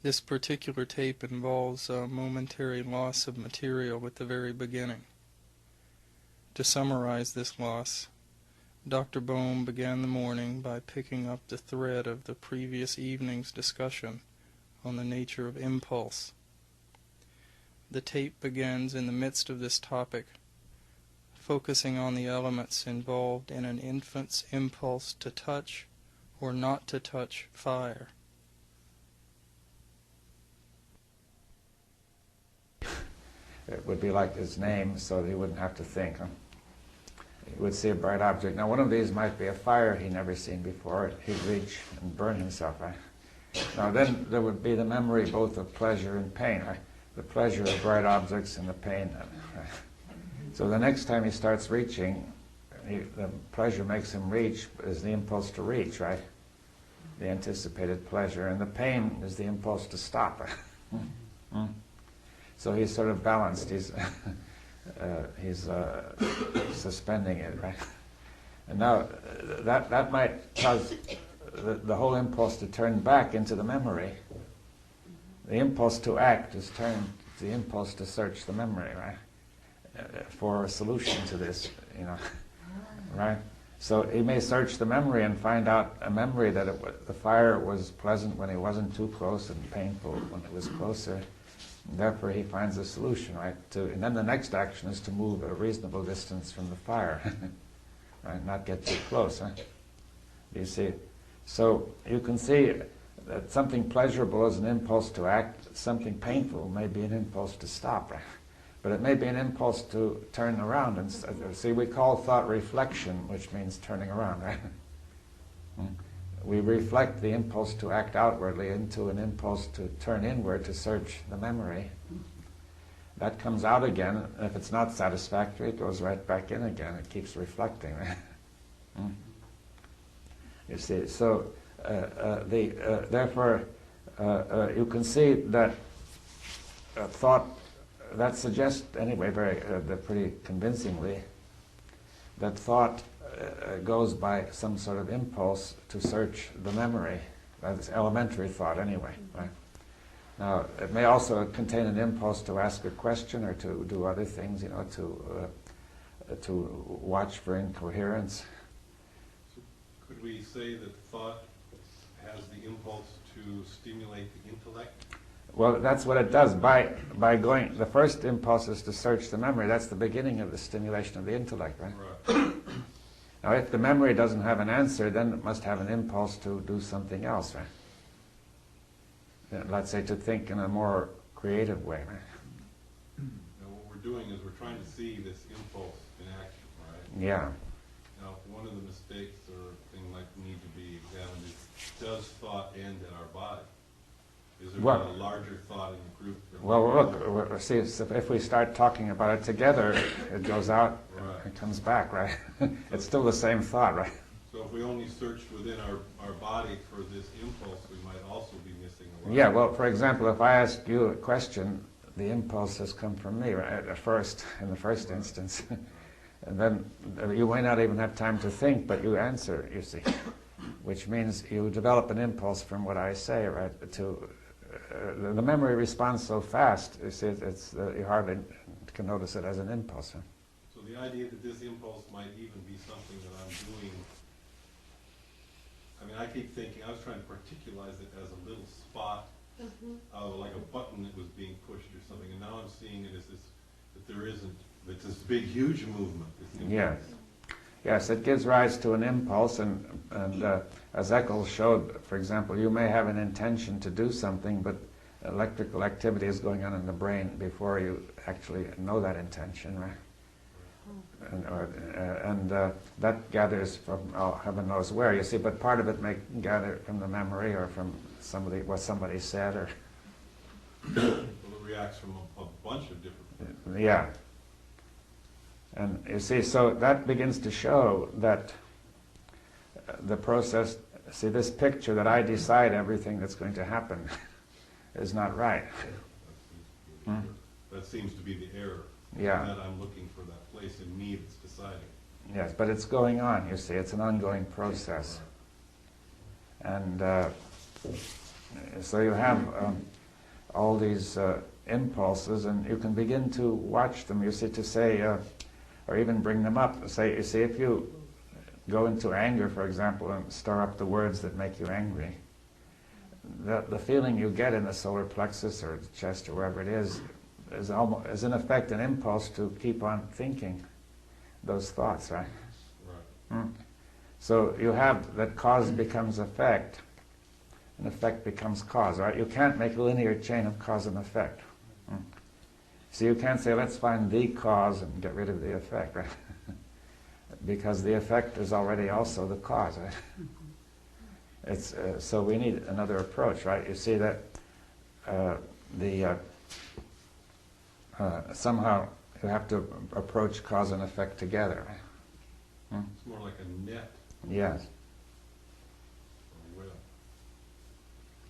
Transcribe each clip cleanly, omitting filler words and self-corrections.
This particular tape involves a momentary loss of material at the very beginning. To summarize this loss, Dr. Bohm began the morning by picking up the thread of the previous evening's discussion on the nature of impulse. The tape begins in the midst of this topic, focusing on the elements involved in an infant's impulse to touch or not to touch fire. It would be like his name, so that he wouldn't have to think. He would see a bright object. Now, one of these might be a fire he'd never seen before. He'd reach and burn himself. Right? Now, then there would be the memory both of pleasure and pain. Right? The pleasure of bright objects and the pain. Right? So the next time he starts reaching, the pleasure makes him reach is the impulse to reach, right? The anticipated pleasure. And the pain is the impulse to stop. So he's sort of balanced. He's suspending it, right? And now that might cause the whole impulse to turn back into the memory. The impulse to act is turned to the impulse to search the memory, right? For a solution to this, right? So he may search the memory and find out a memory that the fire was pleasant when it wasn't too close and painful when it was closer. And therefore, he finds a solution, right? And then the next action is to move a reasonable distance from the fire, right? Not get too close, huh? You see? So you can see that something pleasurable is an impulse to act, something painful may be an impulse to stop, right? But it may be an impulse to turn around. And see, we call thought reflection, which means turning around, right? We reflect the impulse to act outwardly into an impulse to turn inward to search the memory. That comes out again. If it's not satisfactory, it goes right back in again. It keeps reflecting. You see, so therefore, you can see that thought, that suggests, anyway, pretty convincingly, that thought goes by some sort of impulse to search the memory. That's elementary thought anyway, right? Now, it may also contain an impulse to ask a question or to do other things, to watch for incoherence. So could we say that thought has the impulse to stimulate the intellect? Well, that's what it does. By going, the first impulse is to search the memory. That's the beginning of the stimulation of the intellect, right? Right. Now, if the memory doesn't have an answer, then it must have an impulse to do something else, right? Let's say to think in a more creative way, right? Now, what we're doing is we're trying to see this impulse in action, right? Yeah. Now, one of the mistakes or thing like need to be examined is, does thought end in our body? Is there a larger thought in the group? Well, look, see, if we start talking about it together, it goes out, right. It comes back, right? It's still the same thought, right? So if we only searched within our body for this impulse, we might also be missing a lot. Yeah, well, for example, if I ask you a question, the impulse has come from me, right, in the first instance. And then you may not even have time to think, but you answer, you see. Which means you develop an impulse from what I say, right, the memory responds so fast, you see, you hardly can notice it as an impulse. Huh? So the idea that this impulse might even be something that I'm doing, I mean, I keep thinking, I was trying to particularize it as a little spot, like a button that was being pushed or something, and now I'm seeing it as this, that there isn't, it's this big, huge movement. Yes. Yes, it gives rise to an impulse, and as Eccles showed, for example, you may have an intention to do something, but electrical activity is going on in the brain before you actually know that intention, right? And that gathers from heaven knows where, you see, but part of it may gather from the memory or from what somebody said, or... Well, it reacts from a bunch of different things. Yeah. And you see, so that begins to show that the process, see, this picture that I decide everything that's going to happen is not right. That seems to be the error. Yeah. That I'm looking for that place in me that's deciding. Yes, but it's going on, you see, it's an ongoing process. And So you have all these impulses, and you can begin to watch them. You see, to say, or even bring them up. Say, you see, if you go into anger, for example, and stir up the words that make you angry, the feeling you get in the solar plexus or the chest or wherever it is in effect an impulse to keep on thinking those thoughts, right? Right. So you have that cause becomes effect, and effect becomes cause, right? You can't make a linear chain of cause and effect. So you can't say, let's find the cause and get rid of the effect, right? Because the effect is already also the cause, right? It's, so we need another approach, right? You see that somehow you have to approach cause and effect together, right? It's more like a net, Yes. or a web,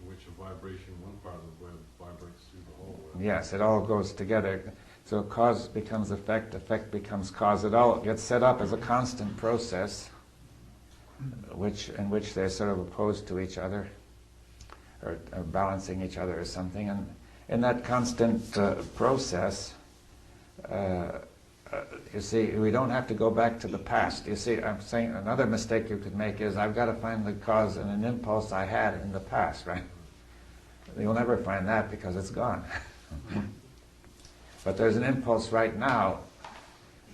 in which a vibration, one part of the web vibrates through the whole web. Yes, it all goes together. So cause becomes effect, effect becomes cause. It all gets set up as a constant process, in which they're sort of opposed to each other, or balancing each other or something. And in that constant process, you see, we don't have to go back to the past. You see, I'm saying another mistake you could make is I've got to find the cause in an impulse I had in the past, right? You'll never find that because it's gone. But there's an impulse right now,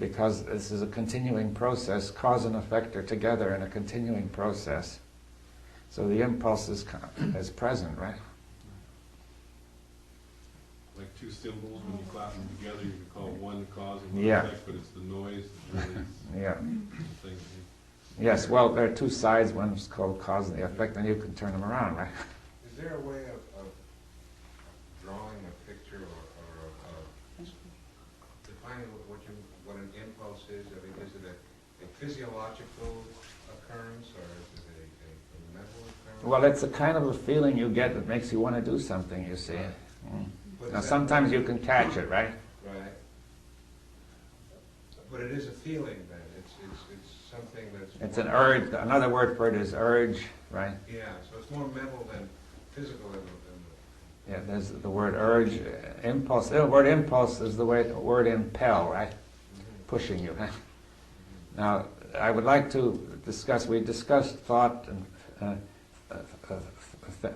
because this is a continuing process. Cause and effect are together in a continuing process. So the impulse is present, right? Like two symbols, when you clap them together, you can call one cause and one Yeah. effect, but it's the noise that really is Yeah. the thing. Yes, well, there are two sides. One's called cause and the effect, and you can turn them around, right? Is there a way of drawing a picture or defining what an impulse is? I mean, is it a physiological occurrence or is it a mental occurrence? Well, it's a kind of a feeling you get that makes you want to do something, you see. But Now, is that- sometimes you can catch it, right? Right. But it is a feeling then. It's something that's. It's an urge. Another word for it is urge, right? Yeah, so it's more mental than physical in the Yeah, there's the word urge, impulse. The word impulse is the word impel, right? Pushing you. Right? Now, I would like to discuss, we discussed thought and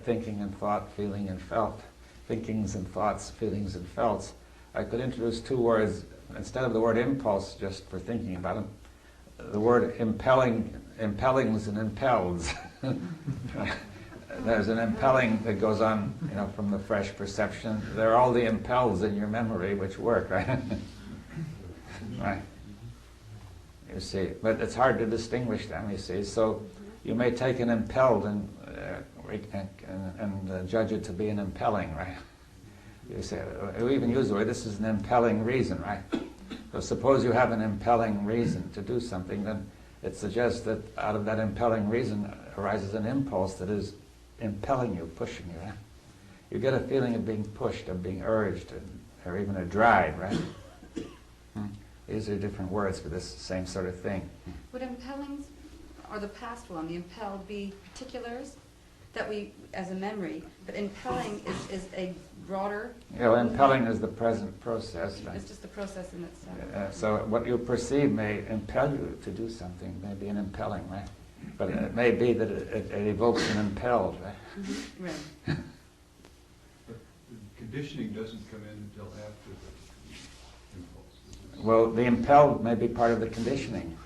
thinking and thought, feeling and felt. Thinkings and thoughts, feelings and felts. I could introduce two words, instead of the word impulse, just for thinking about them, the word impellings and impels. There's an impelling that goes on, from the fresh perception. There are all the impels in your memory which work, right? Right. You see, but it's hard to distinguish them, you see. So you may take an impelled and judge it to be an impelling, right? You say, we even use the word, this is an impelling reason, right? So suppose you have an impelling reason to do something, then it suggests that out of that impelling reason arises an impulse that is impelling you, pushing you, right? You get a feeling of being pushed, of being urged, or even a drive, right? These are different words for this same sort of thing. Would impellings, or the past one, the impelled, be particulars that we, as a memory, but impelling is a broader... Impelling is the present process, right? It's just the process in itself. So what you perceive may impel you to do something, may be an impelling, right? But it may be that it evokes an impelled, right? Mm-hmm. Right. But the conditioning doesn't come in until after the impulse. Well, the impelled may be part of the conditioning.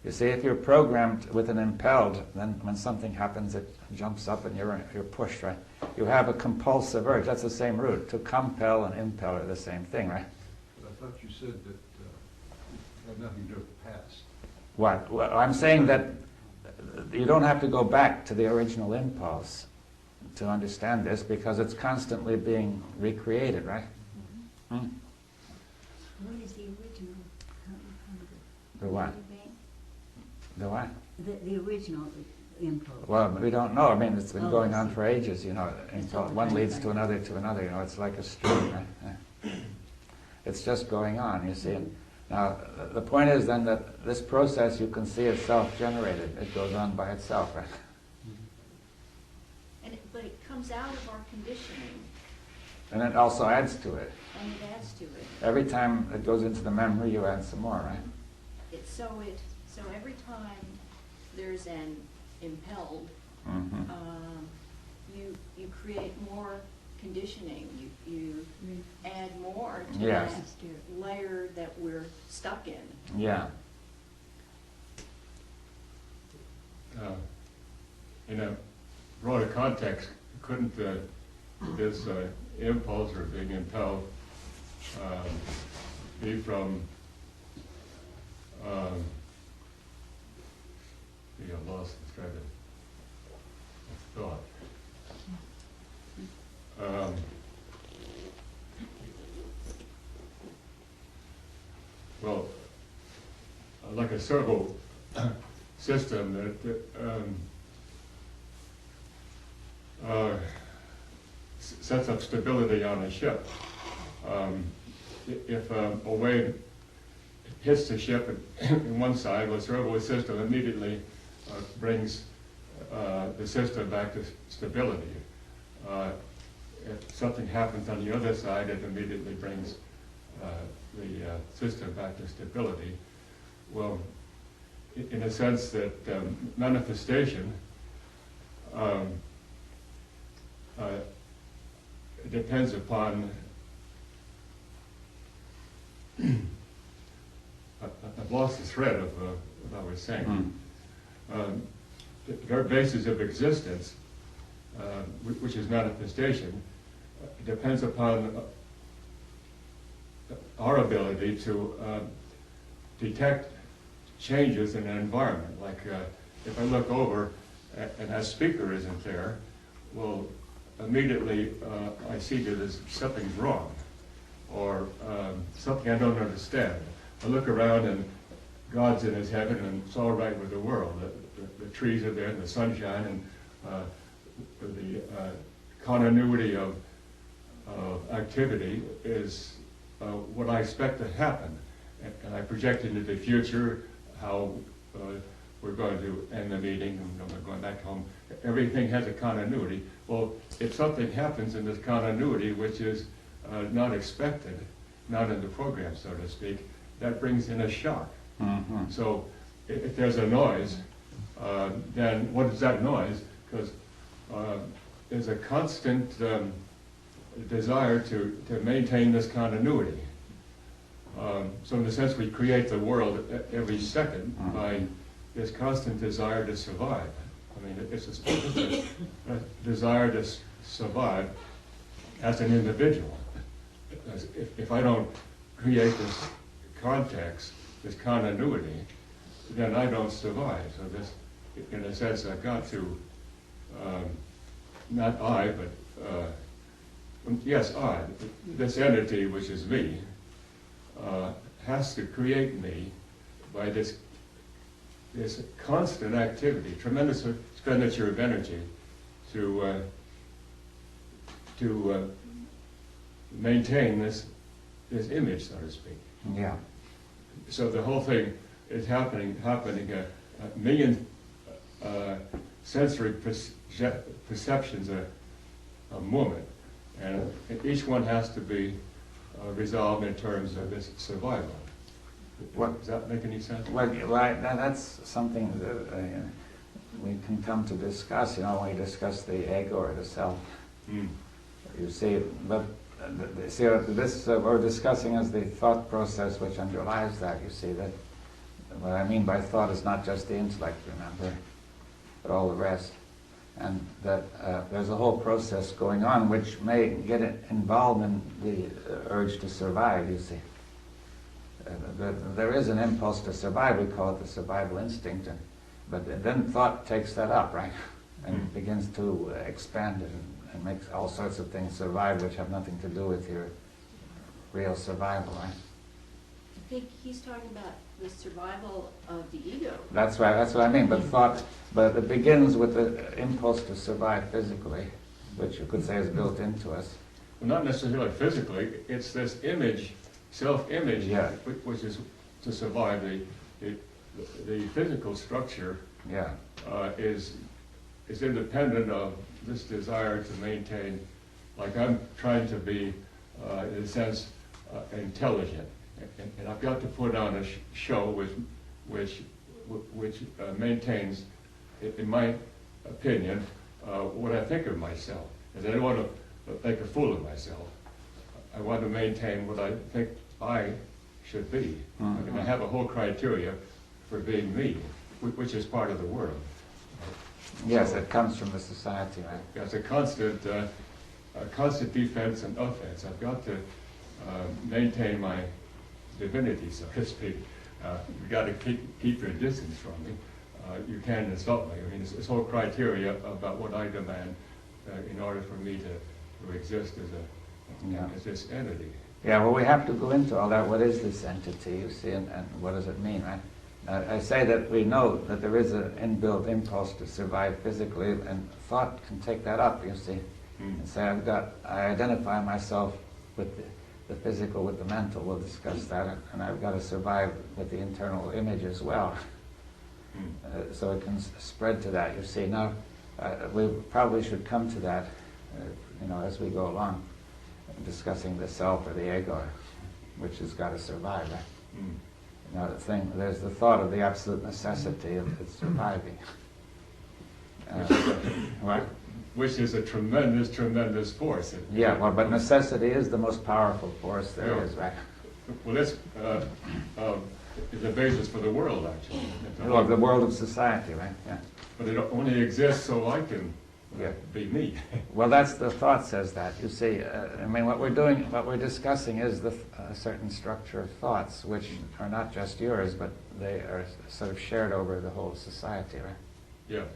You see, if you're programmed with an impelled, then when something happens, it jumps up and you're pushed, right? You have a compulsive urge. That's the same root. To compel and impel are the same thing, right? But I thought you said that it had nothing to do with the past. What? Well, I'm saying that you don't have to go back to the original impulse to understand this, because it's constantly being recreated, right? What is the original? The what? The what? The original impulse. Well, we don't know. I mean, it's been Oh, going I on see. for ages, It's all the one time, leads right? to another, it's like a stream, right? Yeah. It's just going on, you see. Now, the point is then that this process you can see is self-generated. It goes on by itself, right? But it comes out of our conditioning, And it also adds to it. and it adds to it. Every time it goes into the memory, you add some more, right? So every time there's an impelled, Mm-hmm. you create more conditioning, you add more to Yes. that layer that we're stuck in. Yeah. In a broader context, couldn't this impulse or being impelled be from I lost the thread of thought. Well, like a servo system that sets up stability on a ship. If a wave hits the ship in one side, the servo system immediately brings the system back to stability. If something happens on the other side, it immediately brings the system back to stability. Well, in a sense that manifestation depends upon I've lost the thread of what I was saying. The very basis of existence, which is manifestation, depends upon our ability to detect changes in an environment. Like if I look over and that speaker isn't there, well, immediately I see that there's something's wrong, or something I don't understand. I look around and God's in his heaven and it's all right with the world. The trees are there and the sunshine and the continuity of activity is what I expect to happen. And I project into the future how we're going to end the meeting and we're going back home. Everything has a continuity. Well, if something happens in this continuity which is not expected, not in the program, so to speak, that brings in a shock. Mm-hmm. So if there's a noise, then what is that noise? Because there's a constant desire to maintain this continuity. So in a sense, we create the world every second by this constant desire to survive. I mean, it's a desire to survive as an individual. If I don't create this context, this continuity, then I don't survive. So this, in a sense, I've got to, not I, but yes, I, this entity which is me, has to create me by this constant activity, tremendous expenditure of energy to maintain this image, so to speak. Yeah. So the whole thing is happening a million sensory perceptions a moment, and each one has to be resolved in terms of its survival. Does that make any sense? Well, right. That's something that we can come to discuss. You know, when we discuss the ego or the self. Mm. You see, but see, this we're discussing is the thought process which underlies that. You see that what I mean by thought is not just the intellect, remember, but all the rest, and that there's a whole process going on which may get involved in the urge to survive. You see, there is an impulse to survive. We call it the survival instinct, but then thought takes that up, right, and begins to expand it and makes all sorts of things survive which have nothing to do with your real survival, right? I think he's talking about the survival of the ego. That's right, that's what I mean, but it begins with the impulse to survive physically, which you could say is built into us. Well, not necessarily physically, it's this image, self-image, Yeah. which is to survive. The physical structure Yeah. is is independent of this desire to maintain, like I'm trying to be, in a sense, intelligent. And I've got to put on a show which maintains, in my opinion, what I think of myself. And I don't want to make a fool of myself. I want to maintain what I think I should be. Mm-hmm. And I have a whole criteria for being me, which is part of the world. Yes, So, it comes from the society, right? it's a constant defense and offense. I've got to maintain my divinity, so to speak. You've got to keep your distance from me. You can't insult me. I mean, it's this whole criteria about what I demand in order for me to exist as this entity. Yeah, well, we have to go into all that. What is this entity, you see, and what does it mean, right? I say that we know that there is an inbuilt impulse to survive physically, and thought can take that up, you see, and say, I identify myself with the physical, with the mental, we'll discuss that, and I've got to survive with the internal image as well. So it can spread to that, you see. Now, we probably should come to that, as we go along, discussing the self or the ego, which has got to survive, right? There's the thought of the absolute necessity of its surviving. What? Which is a tremendous, tremendous force. Yeah, well, but necessity is the most powerful force there Yeah. is, right? Well, that's the basis for the world, actually. Well, the world of society, right? Yeah. But it only exists so I can be me. Well, that's the thought says that. You see, what we're discussing is a certain structure of thoughts, which are not just yours, but they are sort of shared over the whole society, right? Yeah.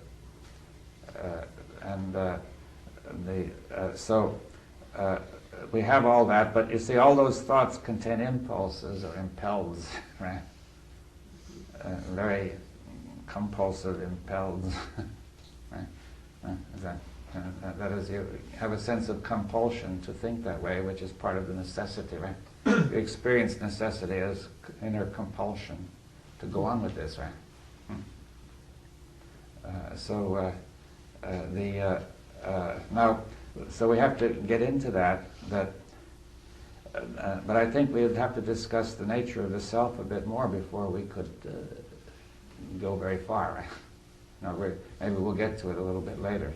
We have all that, but you see, all those thoughts contain impulses or impels, right? Very compulsive impels, right? That is, you have a sense of compulsion to think that way, which is part of the necessity, right? You experience necessity as inner compulsion to go on with this, right? So we have to get into that, but I think we would have to discuss the nature of the self a bit more before we could go very far, right? Maybe we'll get to it a little bit later.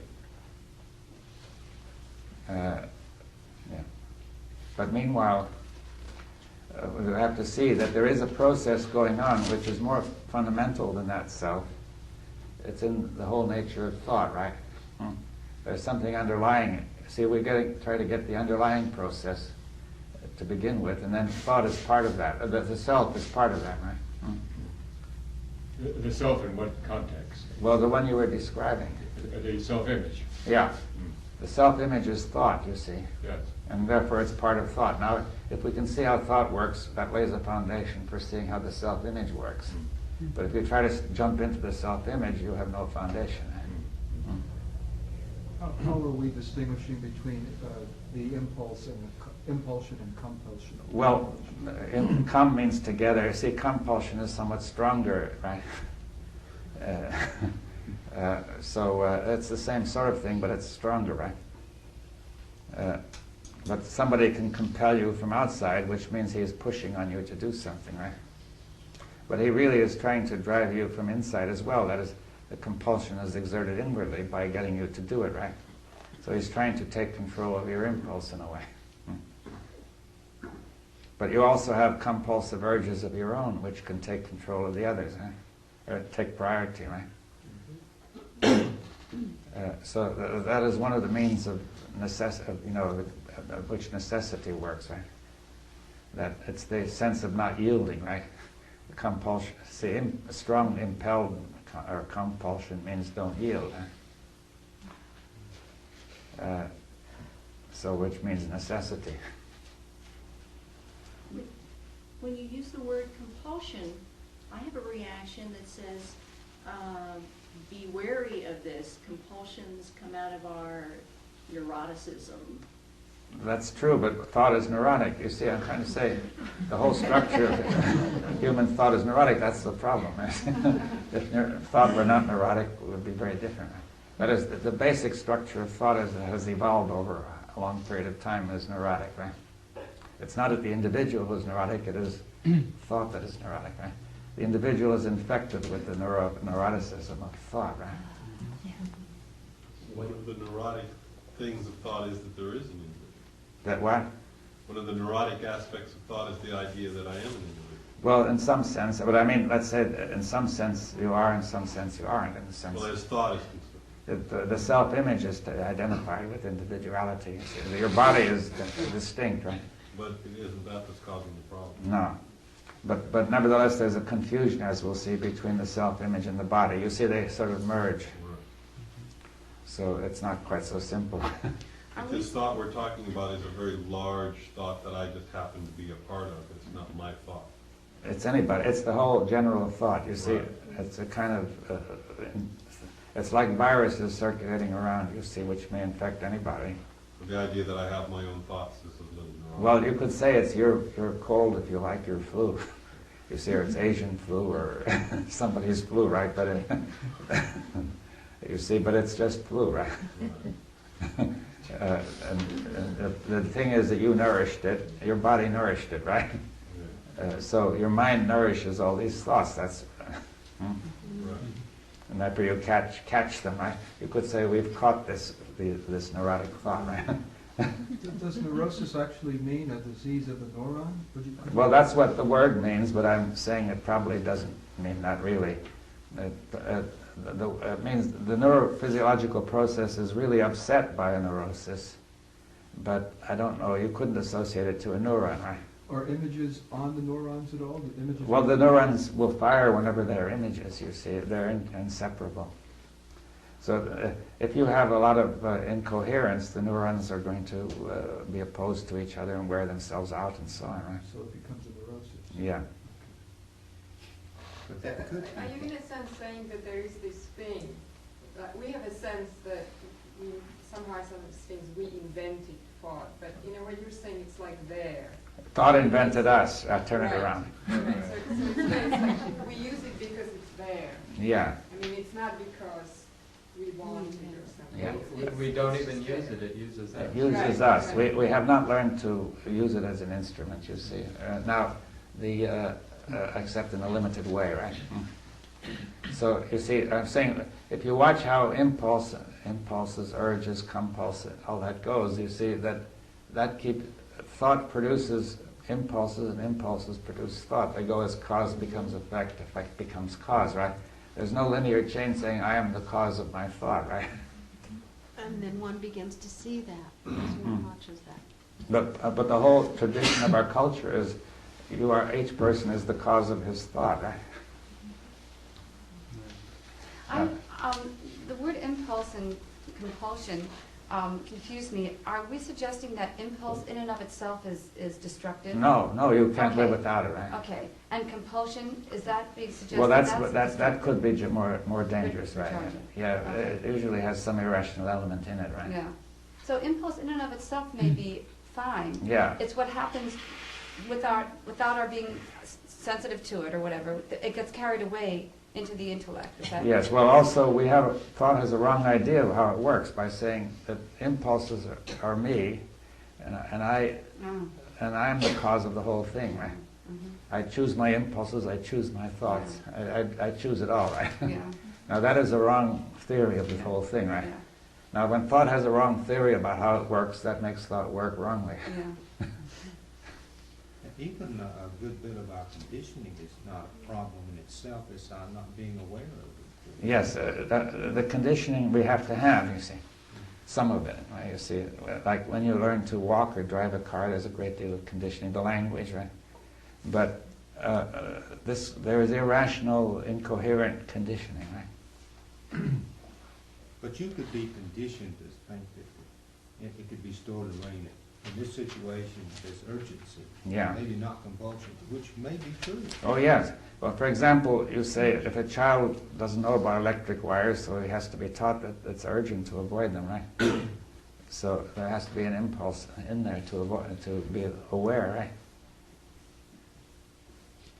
But meanwhile, we have to see that there is a process going on which is more fundamental than that self. It's in the whole nature of thought, right? There's something underlying it. See, we try to get the underlying process to begin with, and then thought is part of that. The self is part of that, right? The self in what context? Well, the one you were describing. The self-image. Yeah. The self-image is thought, you see. Yes. And therefore it's part of thought. Now, if we can see how thought works, that lays a foundation for seeing how the self-image works. But if you try to jump into the self-image, you have no foundation. How are we distinguishing between the impulse and impulsion and compulsion? Well, com means together. See, compulsion is somewhat stronger, right? So it's the same sort of thing, but it's stronger, right? But somebody can compel you from outside, which means he is pushing on you to do something, right? But he really is trying to drive you from inside as well. That is, the compulsion is exerted inwardly by getting you to do it, right? So he's trying to take control of your impulse in a way. But you also have compulsive urges of your own, which can take control of the others, right? Or take priority, right? So that is one of the means of which necessity works, right? That it's the sense of not yielding, right? The compulsion. See, a strong impelled or compulsion means don't yield. So which means necessity. When you use the word compulsion, I have a reaction that says, be wary of this. Compulsions come out of our neuroticism. That's true, but thought is neurotic. You see, I'm trying to say the whole structure of human thought is neurotic. That's the problem. If thought were not neurotic, it would be very different. That is, the basic structure of thought has evolved over a long period of time as neurotic, right? It's not the individual who's neurotic, it is thought that is neurotic, right? The individual is infected with the neuroticism of thought, right? One of the neurotic things of thought is that there is an individual. That what? One of the neurotic aspects of thought is the idea that I am an individual. Well, in some sense, but I mean, let's say in some sense you are, in some sense you aren't, in the sense Well, as thought is concerned. the self-image is to identify with individuality. You see, your body is distinct, right? But it isn't that that's causing the problem. No. But nevertheless, there's a confusion, as we'll see, between the self-image and the body. You see, they sort of merge. So it's not quite so simple. This thought we're talking about is a very large thought that I just happen to be a part of. It's not my thought. It's anybody. It's the whole general thought. You see, Right. it's a kind of, it's like viruses circulating around, you see, which may infect anybody. But the idea that I have my own thoughts is a little neurotic. Well, you could say it's your cold, if you like, your flu. You see, or it's Asian flu or somebody's flu, right? But you see, but it's just flu, right? And the thing is that you nourished it, your body nourished it, right? So your mind nourishes all these thoughts. That's, Right. and after you catch them, right? You could say we've caught this neurotic thought, right? Does neurosis actually mean a disease of the neuron? Would you- Well, that's what the word means, but I'm saying it probably doesn't mean that really. It means the neurophysiological process is really upset by a neurosis, but I don't know, you couldn't associate it to a neuron, right? Are images on the neurons at all? The images Well, the neurons will fire whenever there are images, you see. They're inseparable. So if you have a lot of incoherence, the neurons are going to be opposed to each other and wear themselves out and so on, right? So it becomes a neurosis. Yeah. But that could Are you in a sense saying that there is this thing, we have a sense that we, somehow some of these things we invented thought, but in a way you're saying it's like there. Thought invented us. Turn it Right. around. Right, so it's there, it's like we use it because it's there. Yeah. I mean, it's not because we want it or something. Yeah. We don't even use it, it uses us. It uses Right, us. right. We have not learned to use it as an instrument, you see. Now, except in a limited way, right? So, you see, I'm saying, if you watch how impulses, urges, compulses, all that goes, you see that thought produces impulses, and impulses produce thought. They go as cause becomes effect, effect becomes cause, right? There's no linear chain saying, I am the cause of my thought, right? And then one begins to see that as one watches that. But the whole tradition of our culture is, each person is the cause of his thought, right? The word impulse and compulsion confuse me. Are we suggesting that impulse in and of itself is destructive? No, you can't live Okay. without it, right? Okay. And compulsion, is that being suggested? Well, that destructive? could be more dangerous, right? Destructive. Yeah, Okay. it usually has some irrational element in it, right? Yeah. So impulse in and of itself may be fine. Yeah. It's what happens without our being sensitive to it or whatever. It gets carried away into the intellect. Is that Yes, well, also thought has a wrong idea of how it works by saying that impulses are me, and I'm the cause of the whole thing, right? I choose my impulses, I choose my thoughts, I choose it all, right? Yeah. Now that is a wrong theory of the whole thing, right? Yeah. Now when thought has a wrong theory about how it works, that makes thought work wrongly. Yeah. Even a good bit of our conditioning is not a problem in itself, it's our not being aware of it. Yes, the conditioning we have to have, you see. Some of it, right? You see, like when you learn to walk or drive a car, there's a great deal of conditioning, the language, right? But there is irrational, incoherent conditioning, right? But you could be conditioned to think that it could be stored away in this situation, there's urgency. Yeah. Maybe not compulsion, which may be true. Oh, yes. Well, for example, you say if a child doesn't know about electric wires, so he has to be taught that it's urgent to avoid them, right? So there has to be an impulse in there to be aware, right?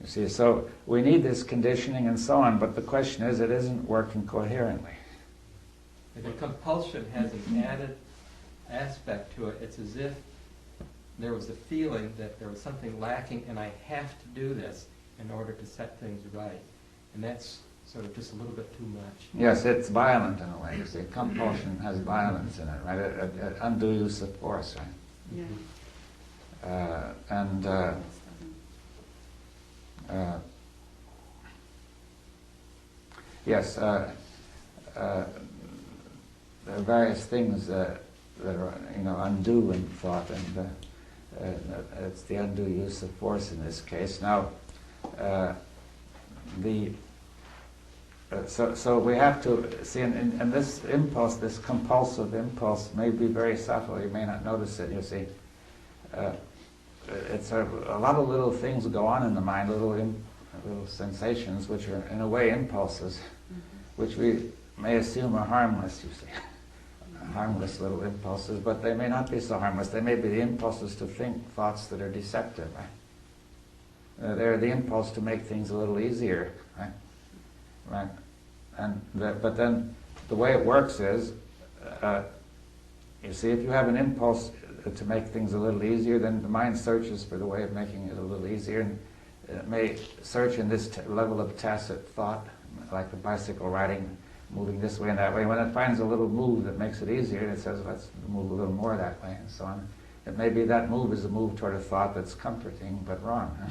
You see, so we need this conditioning and so on, but the question is, it isn't working coherently. If a compulsion has an added aspect to it, it's as if there was a feeling that there was something lacking and I have to do this in order to set things right. And that's sort of just a little bit too much. Yes, it's violent in a way. You see, compulsion has violence in it, right? An undue use of force, right? Yeah. Yes, there are various things that are, undue in thought, and it's the undue use of force in this case. Now, so we have to see, and this impulse, this compulsive impulse, may be very subtle. You may not notice it. You see, it's a lot of little things go on in the mind, little sensations, which are in a way impulses, which we may assume are harmless. You see, harmless little impulses, but they may not be so harmless. They may be the impulses to think thoughts that are deceptive. Right? They're the impulse to make things a little easier. Right? Right, but then the way it works is, you see, if you have an impulse to make things a little easier, then the mind searches for the way of making it a little easier, and it may search in this level of tacit thought, like the bicycle riding, moving this way and that way. When it finds a little move that makes it easier, it says, let's move a little more that way, and so on. It may be that move is a move toward a thought that's comforting, but wrong. Huh?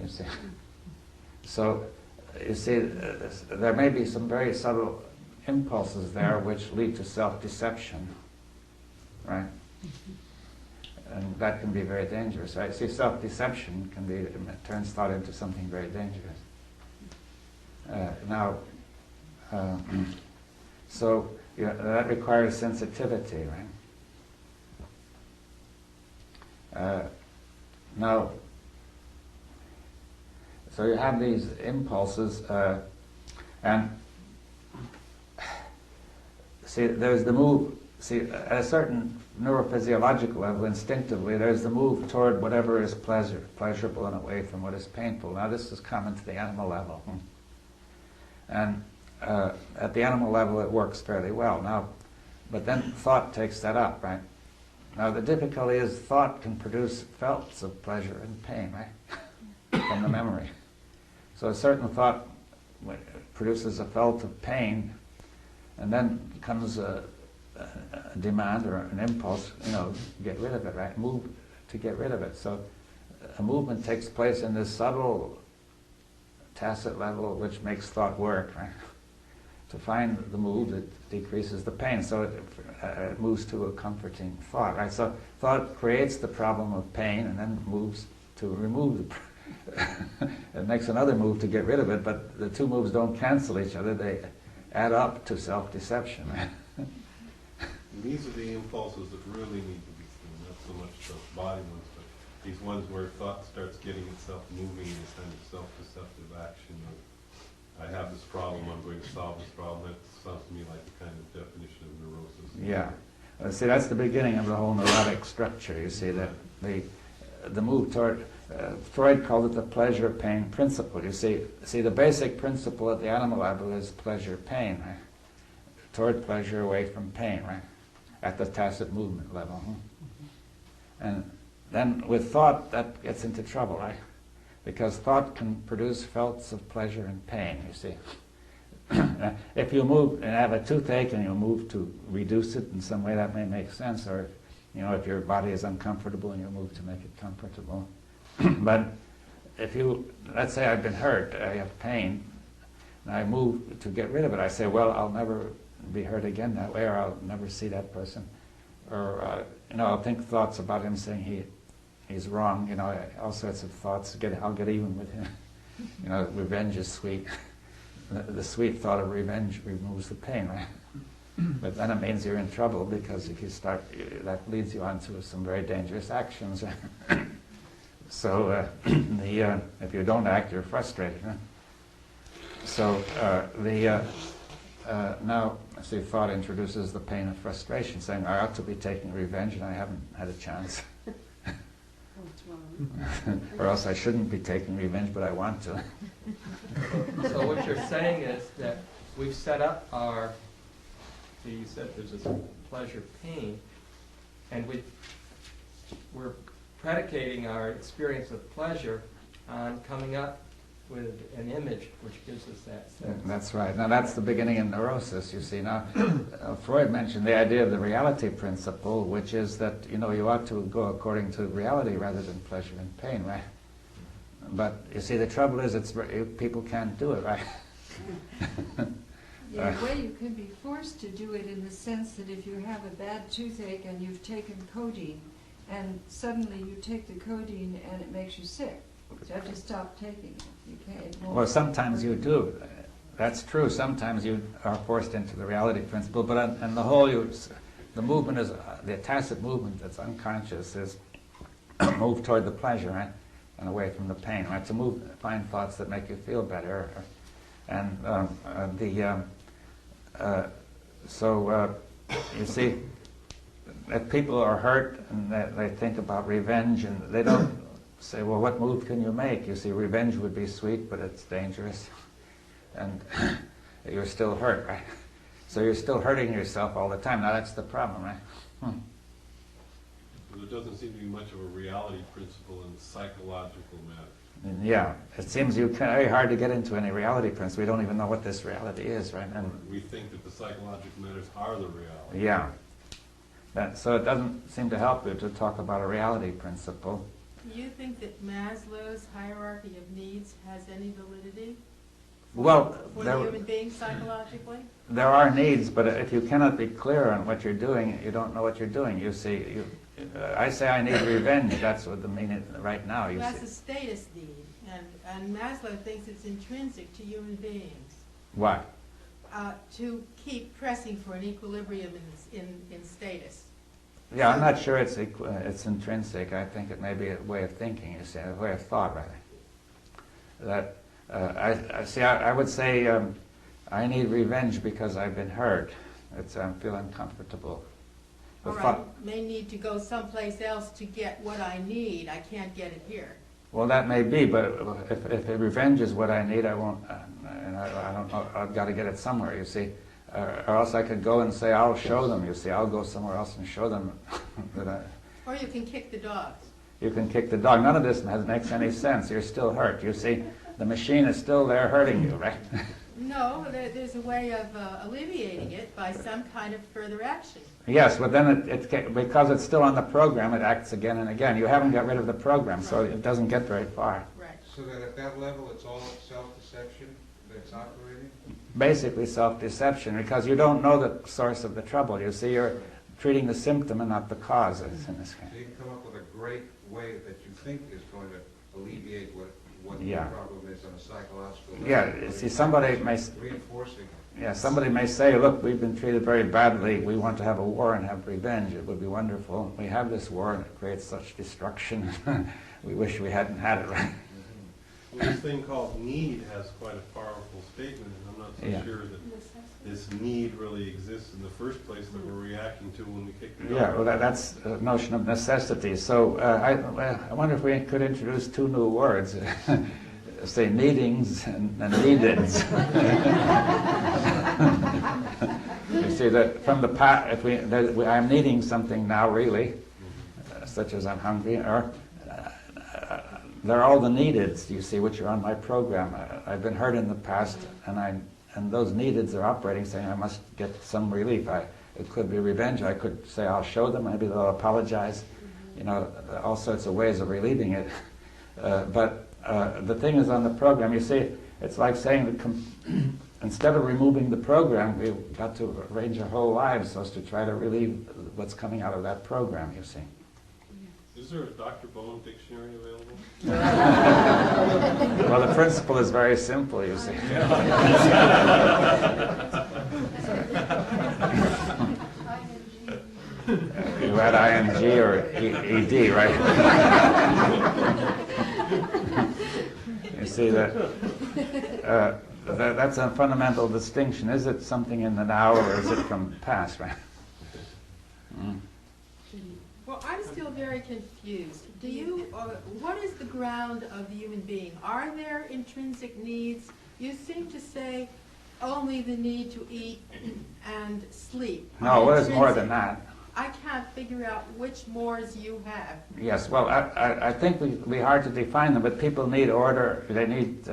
You see. So, you see, there may be some very subtle impulses there which lead to self-deception, right? And that can be very dangerous, right? See, self-deception can be, it turns thought into something very dangerous. So that requires sensitivity, right? So you have these impulses, and see, there's the move. See, at a certain neurophysiological level, instinctively, there's the move toward whatever is pleasurable and away from what is painful. Now, this is common to the animal level, and at the animal level, it works fairly well. Now, but then thought takes that up, right? Now, the difficulty is thought can produce felts of pleasure and pain, right, from the memory. So a certain thought produces a felt of pain, and then comes a demand or an impulse, get rid of it, right? Move to get rid of it. So a movement takes place in this subtle, tacit level, which makes thought work, right? To find the move that decreases the pain. So it moves to a comforting thought, right? So thought creates the problem of pain and then moves to remove the problem. It makes another move to get rid of it, but the two moves don't cancel each other. They add up to self-deception. These are the impulses that really need to be seen, not so much the body ones, but these ones where thought starts getting itself moving in this kind of self-deceptive action of, I have this problem, I'm going to solve this problem. That sounds to me like the kind of definition of neurosis. Yeah. See, that's the beginning of the whole neurotic structure. You see, that the move toward, Freud called it the pleasure-pain principle. You see, the basic principle at the animal level is pleasure-pain, right? Toward pleasure, away from pain, right? At the tacit movement level. And then with thought, that gets into trouble, right? Because thought can produce felts of pleasure and pain, you see. If you move and have a toothache and you move to reduce it in some way, that may make sense. Or, if your body is uncomfortable and you move to make it comfortable. But if let's say I've been hurt, I have pain, and I move to get rid of it. I say, well, I'll never be hurt again that way, or I'll never see that person. Or, I'll think thoughts about him saying he's wrong, all sorts of thoughts. I'll get even with him. Revenge is sweet. The sweet thought of revenge removes the pain, right? But then it means you're in trouble, because if you start, that leads you on to some very dangerous actions. So if you don't act, you're frustrated. Huh? So now, see, thought introduces the pain of frustration, saying, I ought to be taking revenge and I haven't had a chance. Or else I shouldn't be taking revenge, but I want to. So what you're saying is that we've set up our So you said there's this pleasure-pain, and we're predicating our experience of pleasure on coming up with an image which gives us that sense. That's right. Now that's the beginning of neurosis, you see. Now, Freud mentioned the idea of the reality principle, which is that, you ought to go according to reality rather than pleasure and pain, right? But, you see, the trouble is people can't do it, right? Yeah, in a way you can be forced to do it in the sense that if you have a bad toothache and you've taken codeine, and suddenly you take the codeine and it makes you sick, so you have to stop taking it. You can't. Well, sometimes you do. That's true. Sometimes you are forced into the reality principle, but on the whole, the movement is the tacit movement that's unconscious is move toward the pleasure, right, and away from the pain. Right, to find thoughts that make you feel better, and you see, if people are hurt and they think about revenge, and they don't say, well, what move can you make? You see, revenge would be sweet, but it's dangerous. And you're still hurt, right? So you're still hurting yourself all the time. Now that's the problem, right? There doesn't seem to be much of a reality principle in psychological matters. And yeah, it seems very hard to get into any reality principle. We don't even know what this reality is, right? And we think that the psychological matters are the reality. yeah. So it doesn't seem to help you to talk about a reality principle. Do you think that Maslow's hierarchy of needs has any validity Well, for the human being psychologically? There are needs, but if you cannot be clear on what you're doing, you don't know what you're doing. You see, I say I need revenge. That's what the meaning right now. You That's see. a status need, and Maslow thinks it's intrinsic to human beings. What? To keep pressing for an equilibrium in status. Yeah, I'm not sure it's intrinsic. I think it may be a way of thinking, you see, a way of thought, rather. That I would say I need revenge because I've been hurt. I feel uncomfortable. All right, may need to go someplace else to get what I need. I can't get it here. Well, that may be, but if revenge is what I need, I won't. And I don't know. I've got to get it somewhere, you see. Or else I could go and say, I'll show them, you see. I'll go somewhere else and show them that Or you can kick the dogs. You can kick the dog. None of this makes any sense. You're still hurt. You see, the machine is still there hurting you, right? No, there's a way of alleviating it by some kind of further action. Yes, but then because it's still on the program, it acts again and again. You haven't got rid of the program, so it doesn't get very far. Right. So that at that level, it's all self-deception that's operating? Basically self-deception, because you don't know the source of the trouble. You see, you're treating the symptom and not the cause in this case. So you can come up with a great way that you think is going to alleviate what the Yeah. problem is on a psychological level. Yeah, you see, somebody may... Reinforcing it. Yeah, somebody may say, look, we've been treated very badly. We want to have a war and have revenge. It would be wonderful. We have this war and it creates such destruction. We wish we hadn't had it, right? Well, this thing called need has quite a powerful statement, and I'm not so sure that this need really exists in the first place that we're reacting to when we kick the dog. Yeah, well, that's a notion of necessity. So I wonder if we could introduce two new words. Say needings and neededs. You see that from the past, I'm needing something now, really, such as I'm hungry, or they're all the neededs, you see, which are on my program. I've been hurt in the past, and those neededs are operating, saying I must get some relief. It could be revenge. I could say I'll show them. Maybe they'll apologize. You know, all sorts of ways of relieving it. But the thing is on the program, you see, it's like saying that instead of removing the program, we've got to arrange our whole lives so as to try to relieve what's coming out of that program, you see. Is there a Dr. Bohm dictionary available? Well, the principle is very simple, you see. You had ing or ed, right? You see that's a fundamental distinction. Is it something in the now, or is it from the past, right? Well, I'm still very confused. What is the ground of the human being? Are there intrinsic needs? You seem to say only the need to eat and sleep. No, there's more than that. I can't figure out which mores you have. Yes, well, I think it'd be hard to define them, but people need order, they need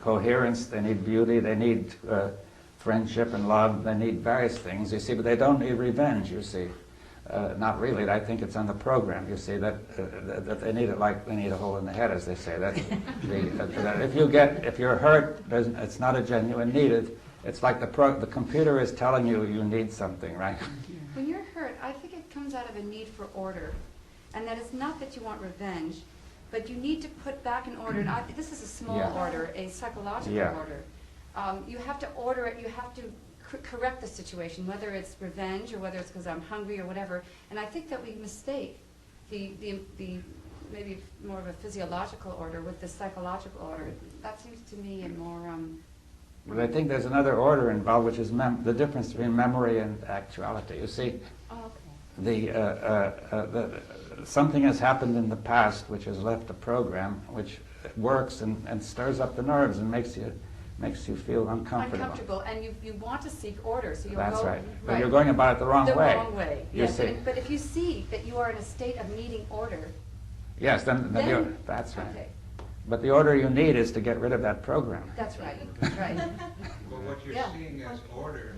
coherence, they need beauty, they need friendship and love, they need various things, you see, but they don't need revenge, you see. Not really. I think it's on the program, you see, that they need it like they need a hole in the head, as they say. That if you're hurt, it's not a genuine need. It's like the computer is telling you you need something, right? When you're hurt, I think it comes out of a need for order. And that it's not that you want revenge, but you need to put back in order. And this is a small order, a psychological order. You have to order it, you have to correct the situation, whether it's revenge or whether it's because I'm hungry or whatever. And I think that we mistake the maybe more of a physiological order with the psychological order. That seems to me a more... But I think there's another order involved, which is the difference between memory and actuality. You see, something has happened in the past which has left a program which works and stirs up the nerves and makes you feel uncomfortable. And you want to seek order, so you'll That's go... right. But you're going about it the wrong way. The wrong way, yes. See. But if you see that you are in a state of needing order... Yes, then that's right. Okay. But the order you need is to get rid of that program. That's right. That's right. But what you're seeing as order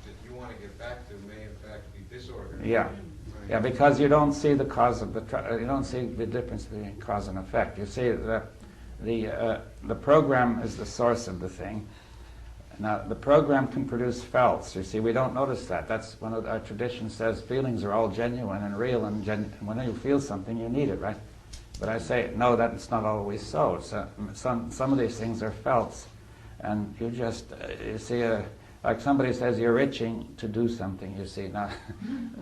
that you want to get back to may in fact be disorder. Yeah. Right. Yeah, because you don't see the cause of you don't see the difference between cause and effect. You see that the program is the source of the thing. Now, the program can produce felts. You see, we don't notice that. That's one of our traditions says feelings are all genuine and real, and when you feel something, you need it, right? But I say, no, that's not always so. Some of these things are felts. And you just, you see, like somebody says, you're itching to do something, you see. Now,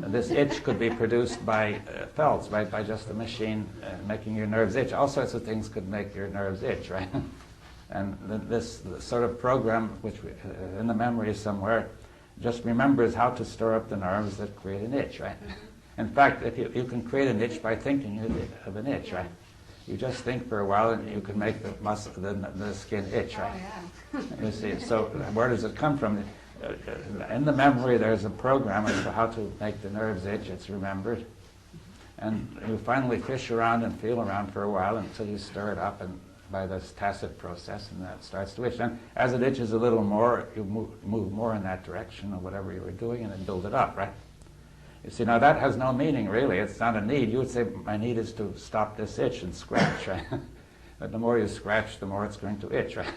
this itch could be produced by felts, right, by just the machine making your nerves itch. All sorts of things could make your nerves itch, right? And this sort of program, which in the memory somewhere, just remembers how to stir up the nerves that create an itch, right? In fact, if you can create an itch by thinking of an itch, right? You just think for a while and you can make the skin itch, right? Oh, yeah. You see, so where does it come from? In the memory there's a program as to how to make the nerves itch, it's remembered. And you finally fish around and feel around for a while until you stir it up and by this tacit process, and that starts to itch. And as it itches a little more, you move more in that direction of whatever you were doing and then build it up, right? You see, now that has no meaning, really. It's not a need. You would say, my need is to stop this itch and scratch, right? But the more you scratch, the more it's going to itch, right?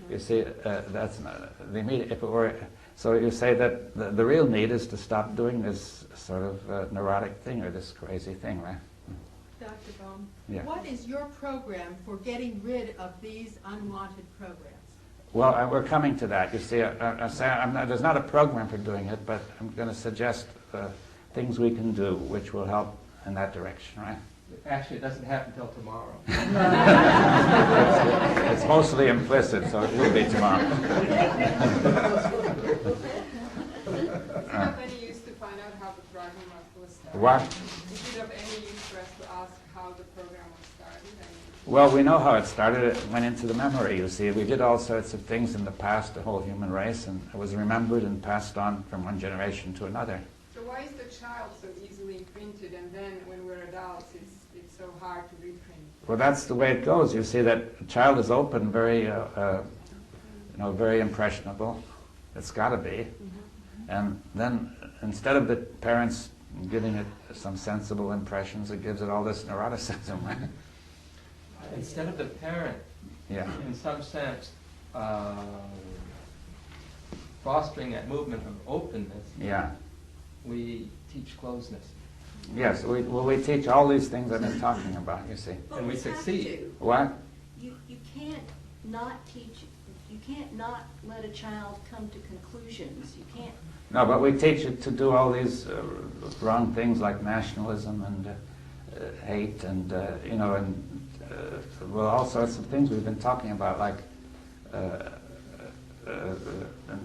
You see, that's not the immediate. If it were, so you say that the real need is to stop doing this sort of neurotic thing or this crazy thing, right? Dr. Bohm, Yeah. what is your program for getting rid of these unwanted programs? Well, we're coming to that. You see, there's not a program for doing it, but I'm going to suggest things we can do which will help in that direction, right? Actually, it doesn't happen until tomorrow. It's mostly implicit, so it will be tomorrow. Is it of any use to find out how the program was started? What? Is it of any use for us to ask how the program was started? Well, we know how it started. It went into the memory, you see. We did all sorts of things in the past, the whole human race, and it was remembered and passed on from one generation to another. So why is the child so easily imprinted, and then when we're adults, it's so hard to reprint? Well, that's the way it goes. You see that a child is open, very, very impressionable. It's got to be. And then instead of the parents giving it some sensible impressions, it gives it all this neuroticism. Instead of the parent, in some sense, fostering that movement of openness, we teach closeness. Yes, we teach all these things I've been talking about, you see. But And we succeed. What? You can't not teach, you can't not let a child come to conclusions. You can't. No, but we teach it to do all these wrong things like nationalism and hate and, well, all sorts of things we've been talking about, like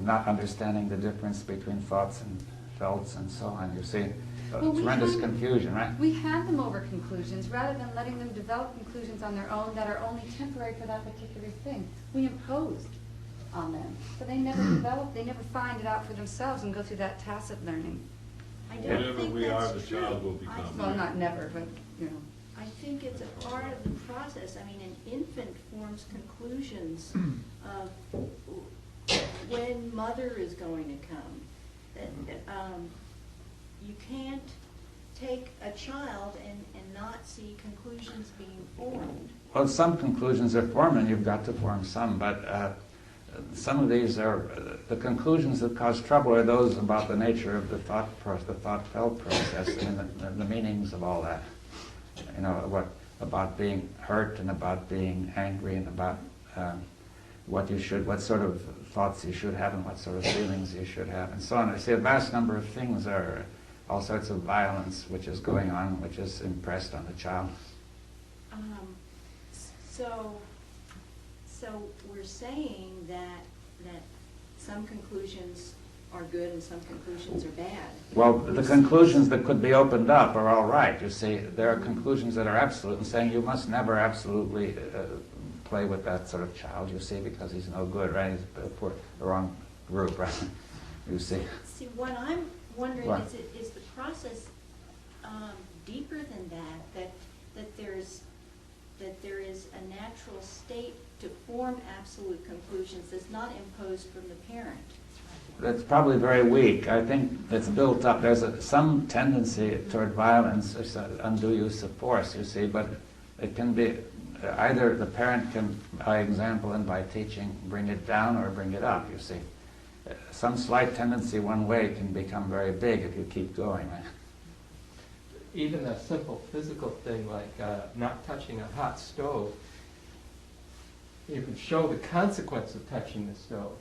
not understanding the difference between thoughts and felts and so on. You see, tremendous confusion, right? We hand them over conclusions rather than letting them develop conclusions on their own that are only temporary for that particular thing. We imposed on them. So they never develop, they never find it out for themselves and go through that tacit learning. I don't Whatever think we are, that's the child true. will become. Well, not never, but, you know. I think it's a part of the process. I mean, an infant forms conclusions of when mother is going to come. You can't take a child and not see conclusions being formed. Well, some conclusions are formed, and you've got to form some, but some of these are, the conclusions that cause trouble are those about the nature of the thought-felt process, and the meanings of all that. You know, about being hurt and about being angry and about what sort of thoughts you should have and what sort of feelings you should have and so on. I see a vast number of things are all sorts of violence which is going on, which is impressed on the child. So we're saying that some conclusions are good and some conclusions are bad. Well, the conclusions that could be opened up are all right. You see, there are conclusions that are absolute and saying you must never absolutely play with that sort of child, you see, because he's no good, right? He's the wrong group, right? You see. See, what I'm wondering What? is the process deeper than that there is a natural state to form absolute conclusions that's not imposed from the parent. That's probably very weak. I think it's built up. There's some tendency toward violence, or undue use of force, you see, but it can be either the parent can, by example and by teaching, bring it down or bring it up, you see. Some slight tendency one way can become very big if you keep going. Even a simple physical thing like not touching a hot stove, you can show the consequence of touching the stove.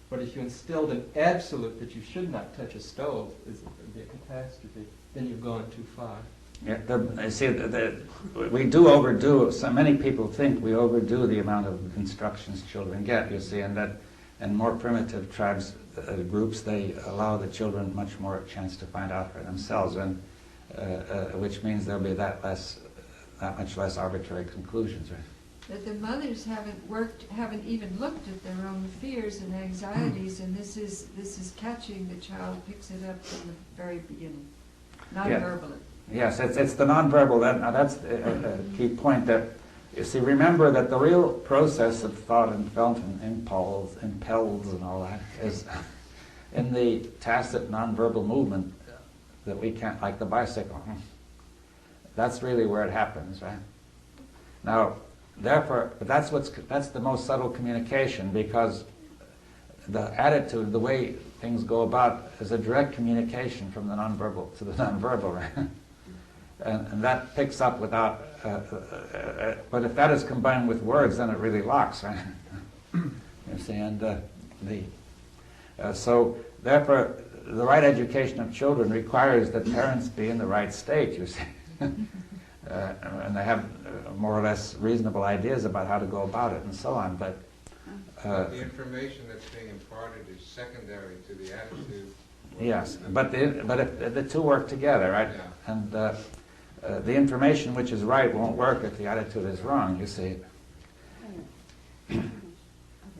But if you instilled an absolute that you should not touch a stove, it would be a catastrophe. Then you've gone too far. Yeah, see, we do overdo. So many people think we overdo the amount of instructions children get. You see, and that, in more primitive tribes, groups, they allow the children much more chance to find out for themselves, and which means there'll be that much less arbitrary conclusions, right? That the mothers haven't even looked at their own fears and anxieties, and this is catching the child, picks it up from the very beginning, non-verbally. Yes, it's the nonverbal. That's a key point. That you see, remember that the real process of thought and felt and impels and all that is in the tacit nonverbal movement that we can't, like the bicycle. That's really where it happens, right? Now, therefore, that's the most subtle communication, because the attitude, the way things go about, is a direct communication from the nonverbal to the nonverbal, right? And that picks up without, but if that is combined with words, then it really locks, right? You see, and so therefore, the right education of children requires that parents be in the right state, you see. And they have more or less reasonable ideas about how to go about it and so on, but the information that's being imparted is secondary to the attitude. Yes, but if the two work together, right? Yeah. And the information which is right won't work if the attitude is wrong, you see.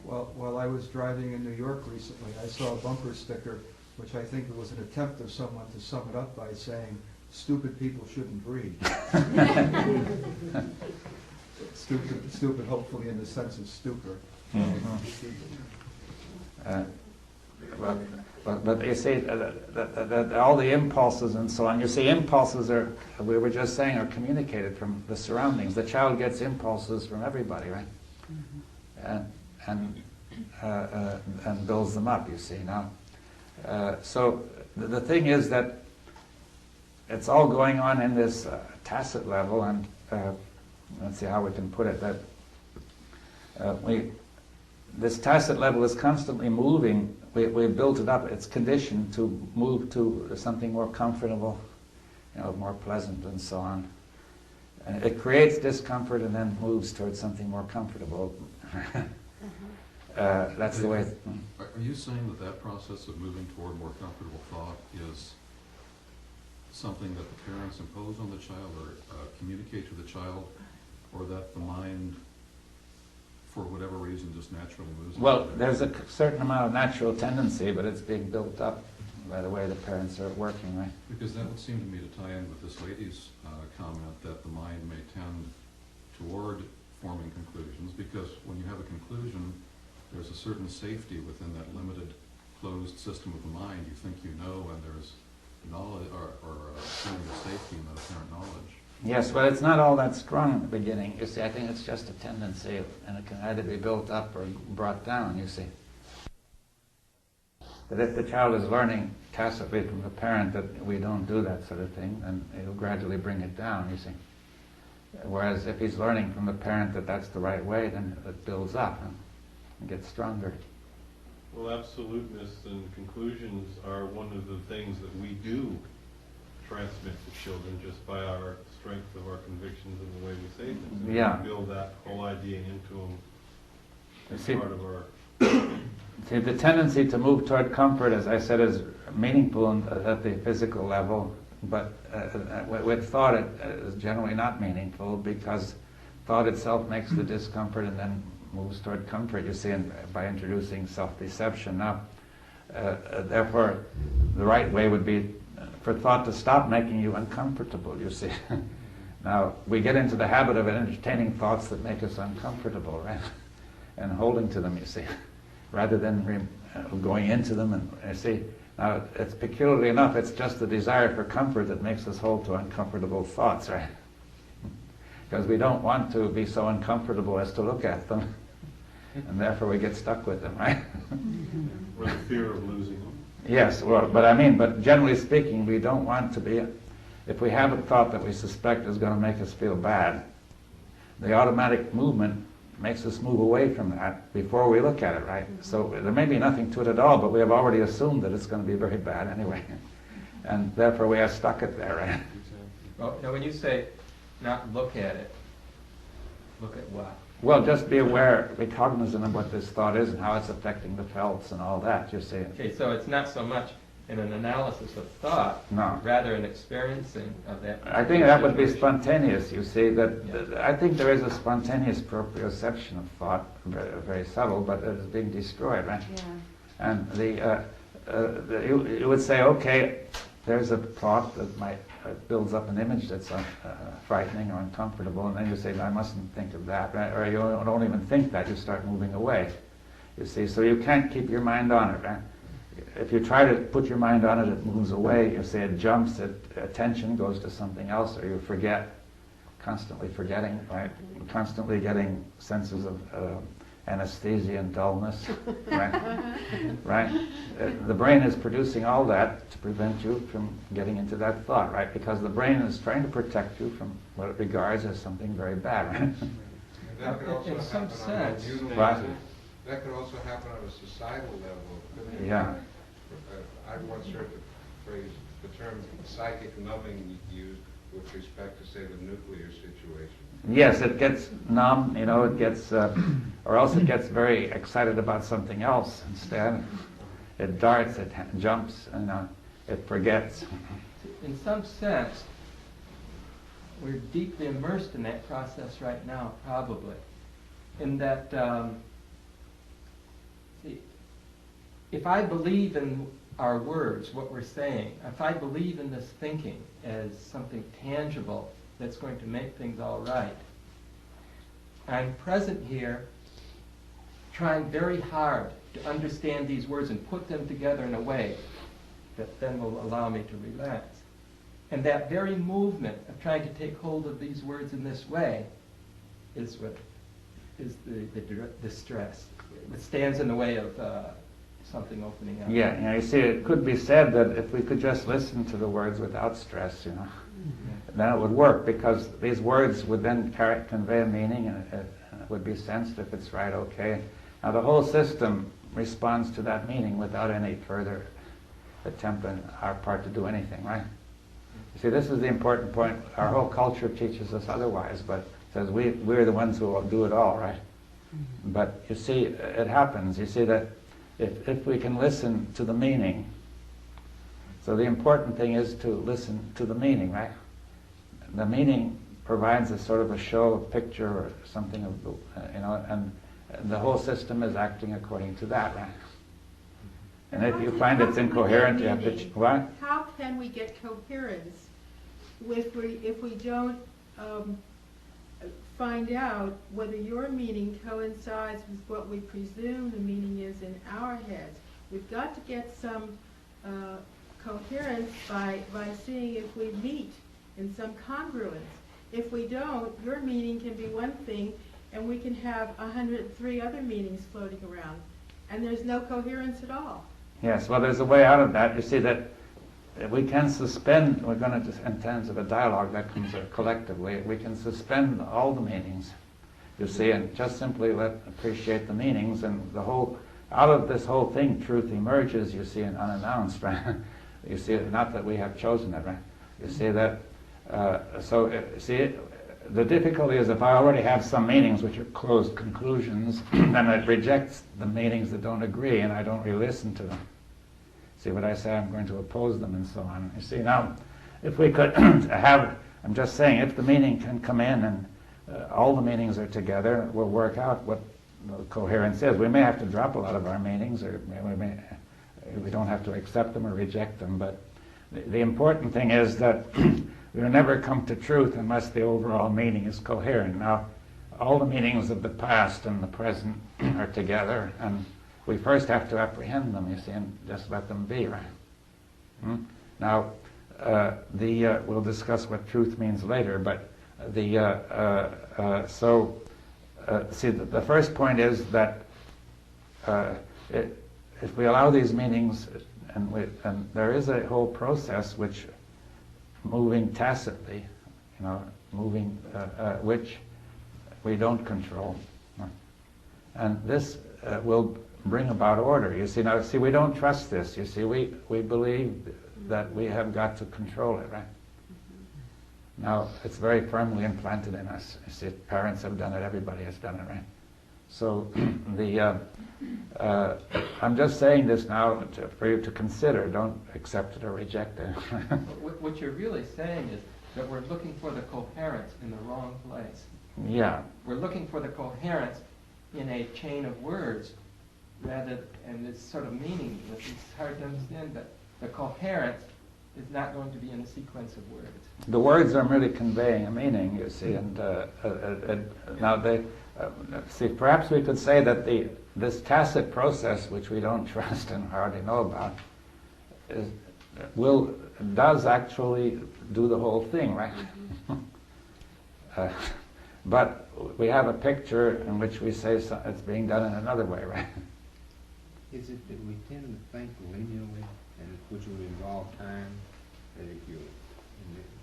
Well, while I was driving in New York recently, I saw a bumper sticker, which I think was an attempt of someone to sum it up by saying, "Stupid people shouldn't read." Stupid, hopefully in the sense of stupor. But you see, all the impulses and so on, you see, impulses are, we were just saying, are communicated from the surroundings. The child gets impulses from everybody, right? And builds them up, you see. Now, so the thing is that it's all going on in this tacit level, and let's see how we can put it, that this tacit level is constantly moving. We built it up. It's conditioned to move to something more comfortable, more pleasant, and so on. And it creates discomfort and then moves towards something more comfortable. That's the way. Are you saying that process of moving toward more comfortable thought is something that the parents impose on the child or communicate to the child, or that the mind for whatever reason, just naturally moves? Well, there's a certain amount of natural tendency, but it's being built up by the way the parents are working, right? Because that would seem to me to tie in with this lady's comment that the mind may tend toward forming conclusions, because when you have a conclusion, there's a certain safety within that limited, closed system of the mind. You think you know, and there's knowledge or a feeling of safety in that apparent knowledge. Yes, but it's not all that strong at the beginning. You see, I think it's just a tendency, and it can either be built up or brought down, you see. That if the child is learning tacitly from the parent that we don't do that sort of thing, then it'll gradually bring it down, you see. Whereas if he's learning from the parent that that's the right way, then it builds up and gets stronger. Well, absoluteness and conclusions are one of the things that we do transmit to children just by our strength of our convictions and the way we say things. And Yeah. we build that whole idea into them as See, part of our... see, the tendency to move toward comfort, as I said, is meaningful at the physical level, but with thought it is generally not meaningful, because thought itself makes the discomfort and then moves toward comfort, you see, by introducing self-deception. Now, therefore, the right way would be for thought to stop making you uncomfortable, you see. Now, we get into the habit of entertaining thoughts that make us uncomfortable, right? And holding to them, you see, rather than going into them. And you see, now, it's peculiarly enough, it's just the desire for comfort that makes us hold to uncomfortable thoughts, right? Because we don't want to be so uncomfortable as to look at them, and therefore we get stuck with them, right? Or the fear of losing them. Yes, well, but generally speaking, we don't want to be, if we have a thought that we suspect is going to make us feel bad, the automatic movement makes us move away from that before we look at it, right? So there may be nothing to it at all, but we have already assumed that it's going to be very bad anyway. And therefore we are stuck it there, right? Well, now when you say not look at it, look at what? Well, just be aware, be cognizant of what this thought is and how it's affecting the felts and all that, you see. Okay, so it's not so much in an analysis of thought, No. rather an experiencing of that. I think that would be spontaneous, you see, I think there is a spontaneous proprioception of thought, very, very subtle, but it is being destroyed, right? Yeah. And you would say, okay, there's a thought that might builds up an image that's frightening or uncomfortable, and then you say, no, I mustn't think of that, right? Or you don't even think that, you start moving away, you see. So you can't keep your mind on it, right? If you try to put your mind on it, it moves away. You say it jumps, attention goes to something else, or you forget, constantly forgetting, right? Constantly getting senses of anesthesia and dullness, right? Right? The brain is producing all that to prevent you from getting into that thought, right? Because the brain is trying to protect you from what it regards as something very bad, right? And that could also In some happen on a sense. communal Right. level. That could also happen on a societal level, couldn't it? Yeah. I once heard the term psychic numbing used with respect to, say, the nuclear situation. Yes, it gets numb, it gets, or else it gets very excited about something else instead. It darts, it jumps, it forgets. In some sense, we're deeply immersed in that process right now, probably. In that, if I believe in our words, what we're saying, if I believe in this thinking as something tangible that's going to make things all right, I'm present here trying very hard to understand these words and put them together in a way that then will allow me to relax. And that very movement of trying to take hold of these words in this way is what is the stress. It stands in the way of something opening up. Yeah, you see, it could be said that if we could just listen to the words without stress, then it would work, because these words would then convey a meaning, and it would be sensed if it's right, okay. Now the whole system responds to that meaning without any further attempt on our part to do anything, right? You see, this is the important point. Our whole culture teaches us otherwise, but says we're the ones who will do it all, right? But you see, it happens. You see that if we can listen to the meaning, so the important thing is to listen to the meaning, right? The meaning provides a sort of a show, a picture, or something of, the whole system is acting according to that, right? And if you How find can it's we get incoherent, you have to, meaning? what? How can we get coherence if we don't find out whether your meaning coincides with what we presume the meaning is in our heads? We've got to get some coherence by seeing if we meet in some congruence. If we don't, your meaning can be one thing, and we can have 103 other meanings floating around, and there's no coherence at all. Yes, well, there's a way out of that. You see that we can suspend, we're going to, in terms of a dialogue that comes collectively, we can suspend all the meanings, you see, and just simply appreciate the meanings, and the whole, out of this whole thing, truth emerges, you see, and unannounced, right? You see, not that we have chosen it, right? You see that, the difficulty is if I already have some meanings which are closed conclusions, then it rejects the meanings that don't agree, and I don't really listen to them. See what I say, I'm going to oppose them and so on. You see, now, if we could have, I'm just saying, if the meaning can come in and all the meanings are together, we'll work out what the coherence is. We may have to drop a lot of our meanings, or we don't have to accept them or reject them, but the important thing is that we will never come to truth unless the overall meaning is coherent. Now, all the meanings of the past and the present are together, and we first have to apprehend them, you see, and just let them be, right? Now, we'll discuss what truth means later, but see, the first point is that if we allow these meanings, and there is a whole process which moving tacitly, which we don't control. And this will bring about order. You see, now, we don't trust this. You see, we believe that we have got to control it, right? Now, it's very firmly implanted in us. You see, parents have done it, everybody has done it, right? So, I'm just saying this now for you to consider. Don't accept it or reject it. What you're really saying is that we're looking for the coherence in the wrong place. Yeah. We're looking for the coherence in a chain of words, and it's sort of meaningless. It's hard to understand, but the coherence is not going to be in a sequence of words. The words are merely conveying a meaning, you see, and now they. See, perhaps we could say that this tacit process, which we don't trust and hardly know about, does actually do the whole thing, right? But we have a picture in which we say it's being done in another way, right? Is it that we tend to think linearly, and which would involve time? That if you,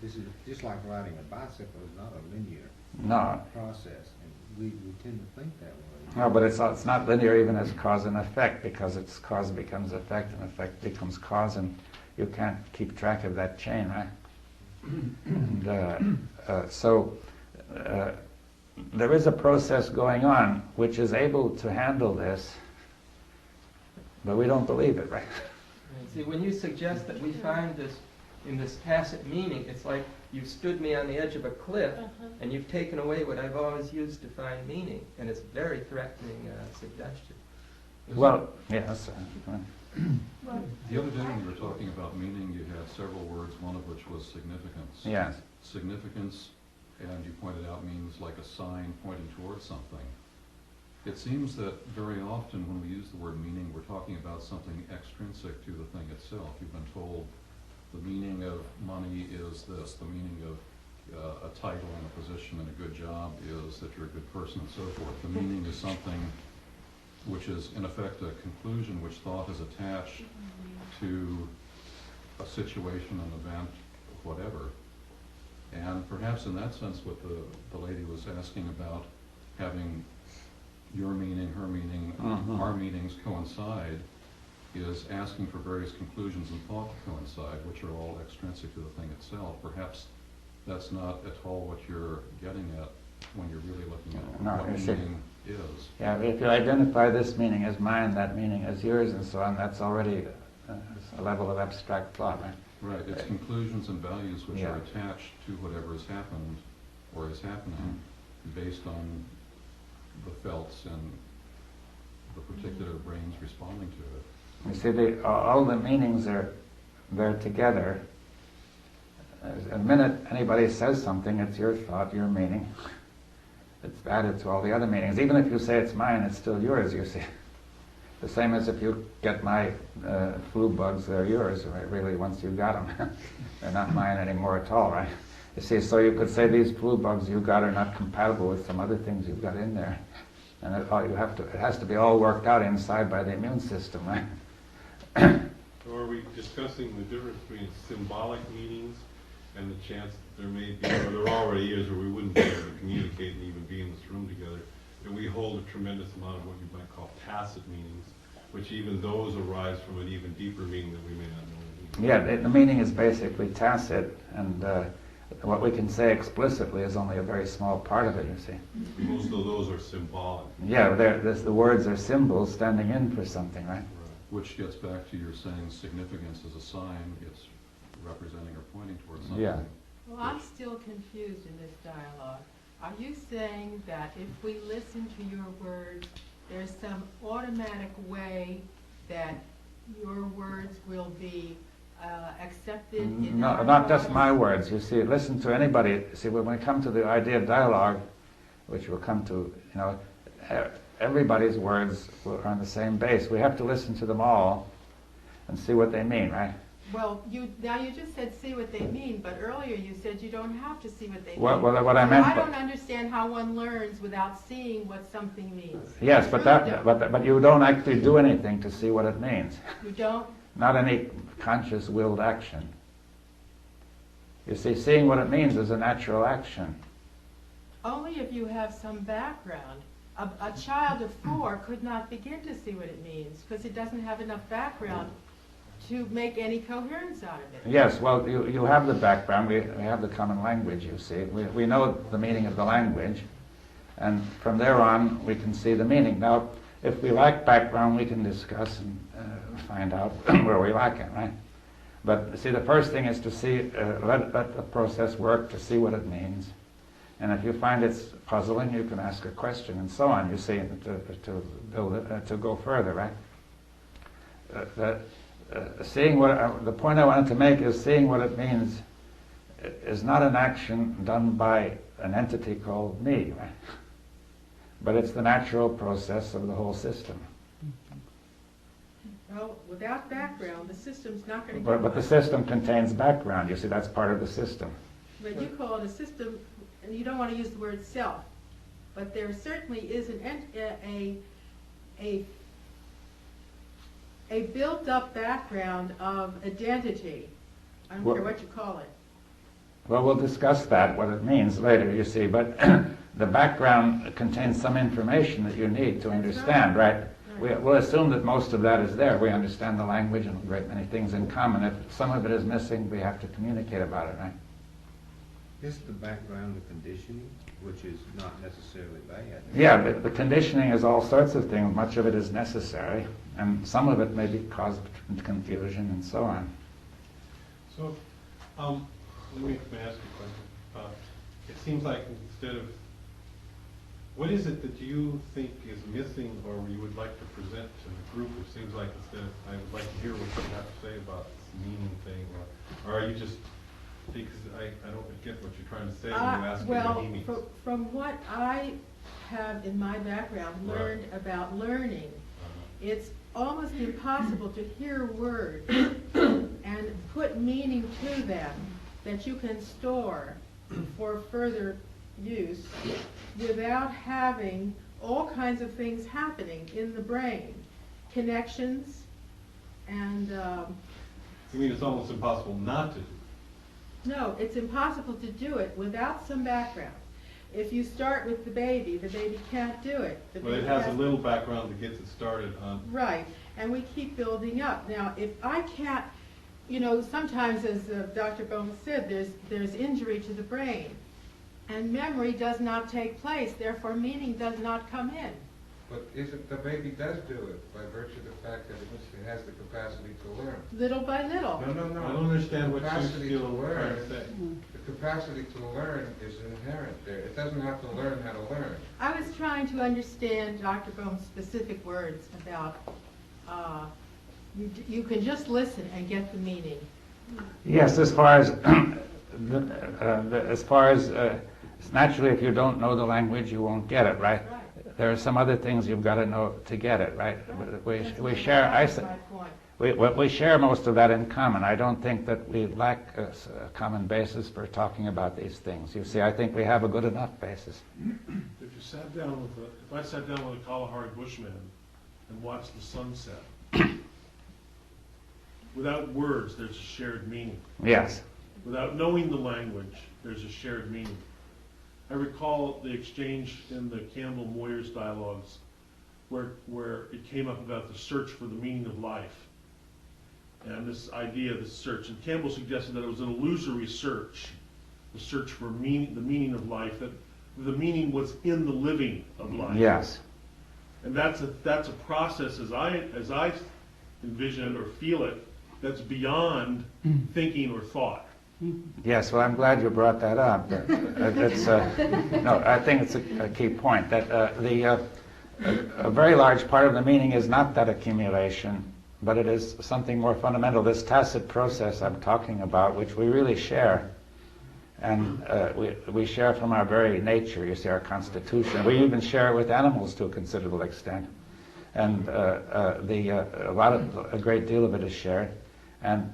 this is just like riding a bicycle is not a linear process. We tend to think that way. No, but it's not linear even as cause and effect, because it's cause becomes effect and effect becomes cause, and you can't keep track of that chain, right? And there is a process going on which is able to handle this, but we don't believe it, right? See, when you suggest that we find this in this tacit meaning, it's like you've stood me on the edge of a cliff, and you've taken away what I've always used to find meaning, and it's a very threatening suggestion. Well, yes. The other day when you were talking about meaning, you had several words, one of which was significance. Yes. Significance, and you pointed out, means like a sign pointing towards something. It seems that very often when we use the word meaning, we're talking about something extrinsic to the thing itself. You've been told the meaning of money is this, the meaning of a title and a position and a good job is that you're a good person and so forth. The meaning is something which is in effect a conclusion which thought is attached to a situation, an event, whatever. And perhaps in that sense what the lady was asking about, having your meaning, her meaning, our meanings coincide, is asking for various conclusions and thought to coincide, which are all extrinsic to the thing itself. Perhaps that's not at all what you're getting at when you're really looking at what meaning is. Yeah, if you identify this meaning as mine, that meaning as yours, and so on, that's already a level of abstract thought, right? Right, it's conclusions and values which are attached to whatever has happened or is happening based on the felts and the particular brain's responding to it. You see, all the meanings are there together. The minute anybody says something, it's your thought, your meaning. It's added to all the other meanings. Even if you say it's mine, it's still yours, you see. The same as if you get my flu bugs, they're yours, right? Really, once you got them. They're not mine anymore at all, right? You see, so you could say these flu bugs you got are not compatible with some other things you've got in there. And it has to be all worked out inside by the immune system, right? So are we discussing the difference between symbolic meanings and the chance that there may be, or there already is, or we wouldn't be able to communicate and even be in this room together, that we hold a tremendous amount of what you might call tacit meanings, which even those arise from an even deeper meaning that we may not know. Yeah, the meaning is basically tacit, and what we can say explicitly is only a very small part of it, you see. Most of those are symbolic. Yeah, the words are symbols standing in for something, right? Which gets back to your saying significance as a sign, it's representing or pointing towards something. Yeah. Well, I'm still confused in this dialogue. Are you saying that if we listen to your words, there's some automatic way that your words will be accepted in No, our not just lives? my words. You see, listen to anybody. See, when we come to the idea of dialogue, which we'll come to, everybody's words are on the same base. We have to listen to them all and see what they mean, right? Well, now you just said see what they mean, but earlier you said you don't have to see what they mean. Well, what I meant. I don't understand how one learns without seeing what something means. Yes, but you don't actually do anything to see what it means. You don't? Not any conscious willed action. You see, seeing what it means is a natural action. Only if you have some background. A child of 4 could not begin to see what it means because it doesn't have enough background to make any coherence out of it. Yes, well, you have the background. We have the common language, you see. We know the meaning of the language, and from there on, we can see the meaning. Now, if we lack background, we can discuss and find out where we lack it, right? But see, the first thing is to see, let the process work to see what it means. And if you find it's puzzling, you can ask a question and so on, you see, to build it, to go further, right? Seeing what the point I wanted to make is seeing what it means is not an action done by an entity called me, right? But it's the natural process of the whole system. Well, without background, the system's not going to get But the system contains background. You see, that's part of the system. But you call it a system, and you don't want to use the word self. But there certainly is a built-up background of identity. I don't care what you call it. Well, we'll discuss that, what it means later, you see. But the background contains some information that you need to understand, right? We'll assume that most of that is there. We understand the language and a great many things in common. If some of it is missing, we have to communicate about it, right? Is the background the conditioning, which is not necessarily bad? Yeah, the conditioning is all sorts of things. Much of it is necessary, and some of it may cause confusion and so on. So, let me ask you a question. It seems like instead of, what is it that you think is missing or you would like to present to the group? It seems like instead of, I would like to hear what you have to say about this meaning thing, or are you just, because I don't get what you're trying to say when you ask what he means. From what I have in my background learned about learning, it's almost impossible to hear words and put meaning to them that you can store for further use without having all kinds of things happening in the brain, connections, and You mean it's almost impossible not to do? No, it's impossible to do it without some background. If you start with the baby can't do it. But it has a little background that gets it started on. Right, and we keep building up. Now, if I can't, sometimes, as Dr. Bohm said, there's injury to the brain, and memory does not take place, therefore meaning does not come in. But the baby does do it by virtue of the fact that it has the capacity to learn. Little by little. No. I don't understand what Capacity you're to still learn. trying to say. The capacity to learn is inherent there. It doesn't have to learn how to learn. I was trying to understand Dr. Bohm's specific words about you can just listen and get the meaning. Yes, as far as naturally, if you don't know the language, you won't get it, right? There are some other things you've got to know to get it, right? We share. We share most of that in common. I don't think that we lack a common basis for talking about these things. You see, I think we have a good enough basis. If you sat down if I sat down with a Kalahari Bushman and watched the sunset, without words, there's a shared meaning. Yes. Without knowing the language, there's a shared meaning. I recall the exchange in the Campbell-Moyers dialogues where it came up about the search for the meaning of life. And this idea of the search. And Campbell suggested that it was an illusory search, the search for the meaning of life, that the meaning was in the living of life. Yes. And that's a process as I envision it or feel it, that's beyond thinking or thought. Yes, well, I'm glad you brought that up. No, I think it's a key point that a very large part of the meaning is not that accumulation, but it is something more fundamental, this tacit process I'm talking about, which we really share. And we share from our very nature, you see, our constitution. We even share it with animals to a considerable extent. And a great deal of it is shared. And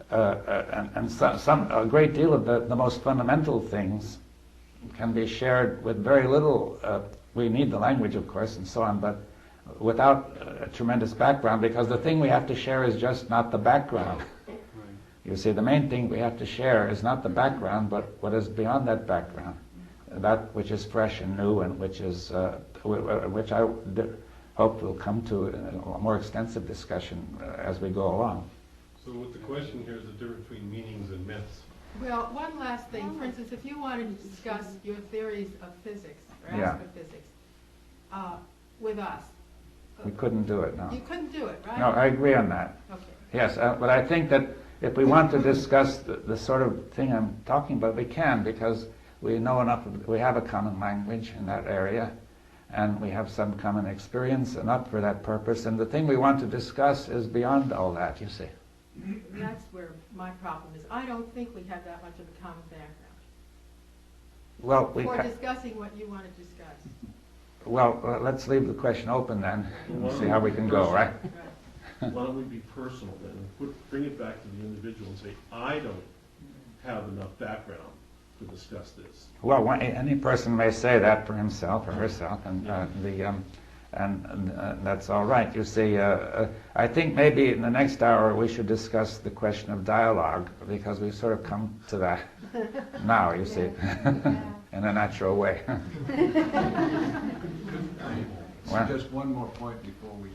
a great deal of the most fundamental things can be shared with very little. We need the language, of course, and so on, but without a tremendous background, because the thing we have to share is just not the background. You see, the main thing we have to share is not the background, but what is beyond that background, that which is fresh and new, and which I hope will come to a more extensive discussion as we go along. So what the question here is the difference between meanings and myths. Well, one last thing. For instance, if you wanted to discuss your theories of physics or astrophysics with us. We couldn't do it, no. You couldn't do it, right? No, I agree on that. Okay. Yes, but I think that if we want to discuss the sort of thing I'm talking about, we can, because we know enough, we have a common language in that area, and we have some common experience enough for that purpose, and the thing we want to discuss is beyond all that, you see. That's where my problem is. I don't think we have that much of a common background. Well, for discussing what you want to discuss. Well, let's leave the question open then, and see how we can go, right? Why don't we be personal then, and bring it back to the individual and say, I don't have enough background to discuss this. Well, any person may say that for himself or herself, and that's all right. You see, I think maybe in the next hour we should discuss the question of dialogue, because we've sort of come to that now, you see, in a natural way. Just one more point before we,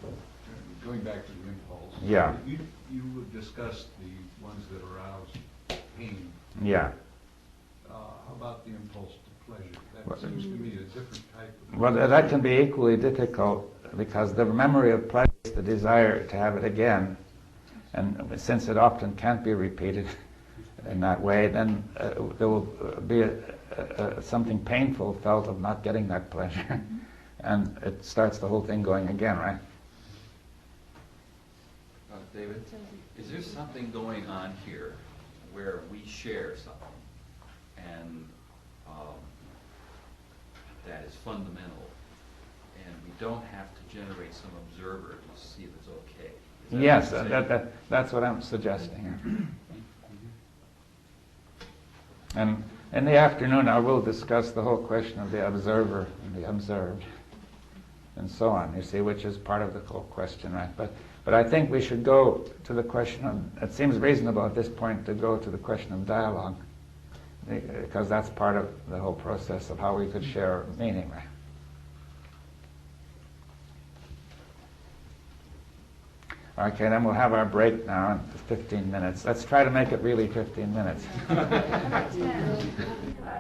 going back to the impulse. Yeah. You would discuss the ones that arouse pain. Yeah. How about the impulse to pleasure? That seems to me a different type of... Well, that can be equally difficult, because the memory of pleasure is the desire to have it again, and since it often can't be repeated in that way, then there will be something painful felt of not getting that pleasure, and it starts the whole thing going again, right? David, is there something going on here where we share something and that is fundamental, and we don't have to generate some observer to see if it's okay? Yes, that's what I'm suggesting. And in the afternoon I will discuss the whole question of the observer and the observed, and so on, you see, which is part of the whole question, right? But I think we should go to the question of, it seems reasonable at this point to go to the question of dialogue, because that's part of the whole process of how we could share meaning, right? Okay, then we'll have our break now in 15 minutes. Let's try to make it really 15 minutes.